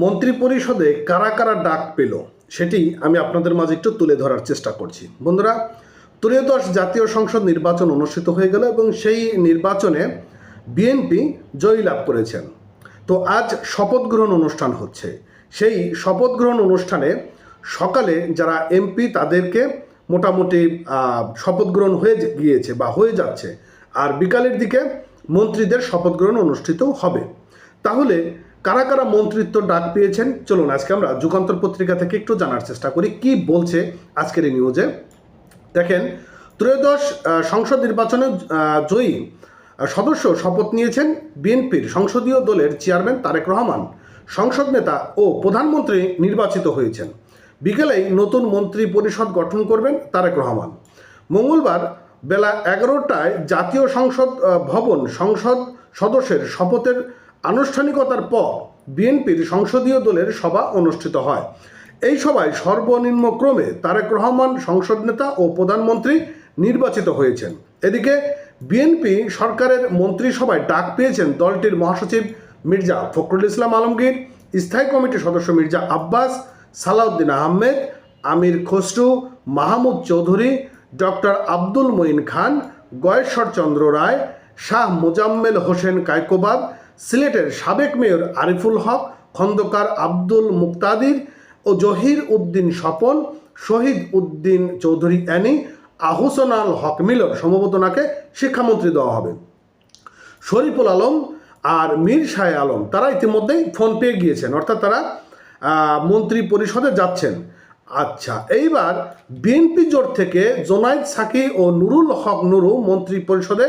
মন্ত্রিপরিষদে কারা কারা ডাক পেল সেটি আমি আপনাদের মাঝে একটু তুলে ধরার চেষ্টা করছি। বন্ধুরা, ত্রয়োদশ জাতীয় সংসদ নির্বাচন অনুষ্ঠিত হয়ে গেল এবং সেই নির্বাচনে বিএনপি জয়ী লাভ করেছেন। তো আজ শপথ গ্রহণ অনুষ্ঠান হচ্ছে। সেই শপথ গ্রহণ অনুষ্ঠানে সকালে যারা এমপি তাদেরকে মোটামুটি শপথ গ্রহণ হয়ে গিয়েছে বা হয়ে যাচ্ছে, আর বিকালের দিকে মন্ত্রীদের শপথ গ্রহণ অনুষ্ঠিত হবে। তাহলে কারা কারা মন্ত্রিত্ব ডাক পেয়েছেন চলুন আজকে আমরা যুগান্তর পত্রিকা থেকে একটু জানার চেষ্টা করি কি বলছে আজকের এই নিউজে। দেখেন, ত্রয়োদশ সংসদ নির্বাচনে জয়ী সদস্য শপথ নিয়েছেন বিএনপির সংসদীয় দলের চেয়ারম্যান তারেক রহমান। সংসদ নেতা ও প্রধানমন্ত্রী নির্বাচিত হয়েছেন। বিকেলেই নতুন মন্ত্রী পরিষদ গঠন করবেন তারেক রহমান। মঙ্গলবার বেলা 11টায় জাতীয় সংসদ ভবন সংসদ সদস্যের শপথের আনুষ্ঠানিকতার পর বিএনপির সংসদীয় দলের সভা অনুষ্ঠিত হয়। এই সভায় সর্বনিম্ন ক্রমে তারেক রহমান সংসদ নেতা ও প্রধানমন্ত্রী নির্বাচিত হয়েছেন। এদিকে বিএনপি সরকারের মন্ত্রিসভায় ডাক পেয়েছেন দলটির মহাসচিব মির্জা ফখরুল ইসলাম আলমগীর, স্থায়ী কমিটির সদস্য মির্জা আব্বাস, সালাউদ্দিন আহমেদ, আমির খসরু, মাহমুদ চৌধুরী, ডক্টর আব্দুল মঈন খান, গয়েশ্বর চন্দ্র রায়, শাহ মোজাম্মেল হোসেন কায়কোবাদ, সিলেটের সাবেক মেয়র আরিফুল হক, খন্দকার আব্দুল মুক্তাদির ও জহির উদ্দিন স্বপন, শহীদ উদ্দিন চৌধুরী অ্যানি, আহসানুল হক মিলন, সম্ভবত ওনাকে শিক্ষামন্ত্রী দেওয়া হবে, শরীফুল আলম আর মীর শাহ আলম তারা ইতিমধ্যেই ফোন পেয়ে গিয়েছেন, অর্থাৎ তারা মন্ত্রী পরিষদে যাচ্ছেন। আচ্ছা, এইবার বিএনপি জোট থেকে জোনায়েদ সাকি ও নুরুল হক নুরু মন্ত্রী পরিষদে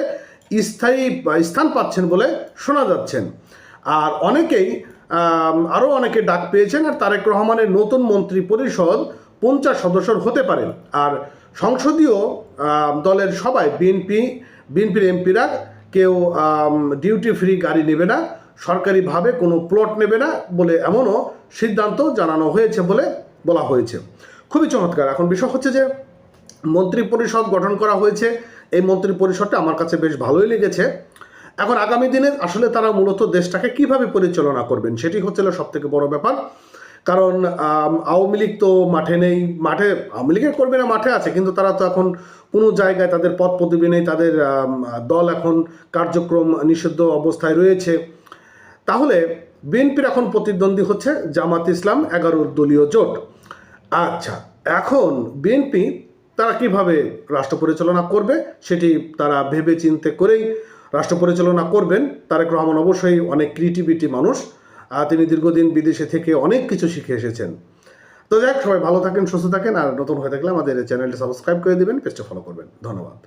স্থায়ী স্থান পাচ্ছেন বলে শোনা যাচ্ছেন। আর আরও অনেকে ডাক পেয়েছেন। আর তারেক রহমানের নতুন মন্ত্রী পরিষদ 50 সদস্যর হতে পারে। আর সংসদীয় দলের সবাই বিএনপির এমপিরা কেউ ডিউটি ফ্রি গাড়ি নেবে না, সরকারিভাবে কোনো প্লট নেবে না বলে এমনও সিদ্ধান্ত জানানো হয়েছে বলে বলা হয়েছে। খুবই চমৎকার। এখন বিষয় হচ্ছে যে মন্ত্রী পরিষদ গঠন করা হয়েছে। এই মন্ত্রী পরিষদটা আমার কাছে বেশ ভালোই লেগেছে। এখন আগামী দিনে আসলে তারা মূলত দেশটাকে কিভাবে পরিচালনা করবেন সেটি হচ্ছে সবথেকে বড় ব্যাপার। কারণ আওয়ামী লীগ তো মাঠে নেই, আওয়ামী লীগের কর্মীরা মাঠে আছে, কিন্তু তারা তো এখন কোনো জায়গায় তাদের পদ পদবি নেই, তাদের দল এখন কার্যক্রম নিষিদ্ধ অবস্থায় রয়েছে। তাহলে বিএনপির এখন প্রতিদ্বন্দ্বী হচ্ছে জামাত ইসলাম 11 দলীয় জোট। আচ্ছা, এখন বিএনপি তারা কিভাবে রাষ্ট্র পরিচালনা করবে সেটি তারা ভেবে চিন্তে করেই রাষ্ট্র পরিচালনা করবেন। তারেক রহমান অবশ্যই অনেক ক্রিয়েটিভিটি মানুষ, তিনি দীর্ঘদিন বিদেশে থেকে অনেক কিছু শিখে এসেছেন। তো যাই হোক, সবাই ভালো থাকেন, সুস্থ থাকেন। আর নতুন হয়ে থাকলে আমাদের চ্যানেলটি সাবস্ক্রাইব করে দেবেন, পেজটা ফলো করবেন। ধন্যবাদ।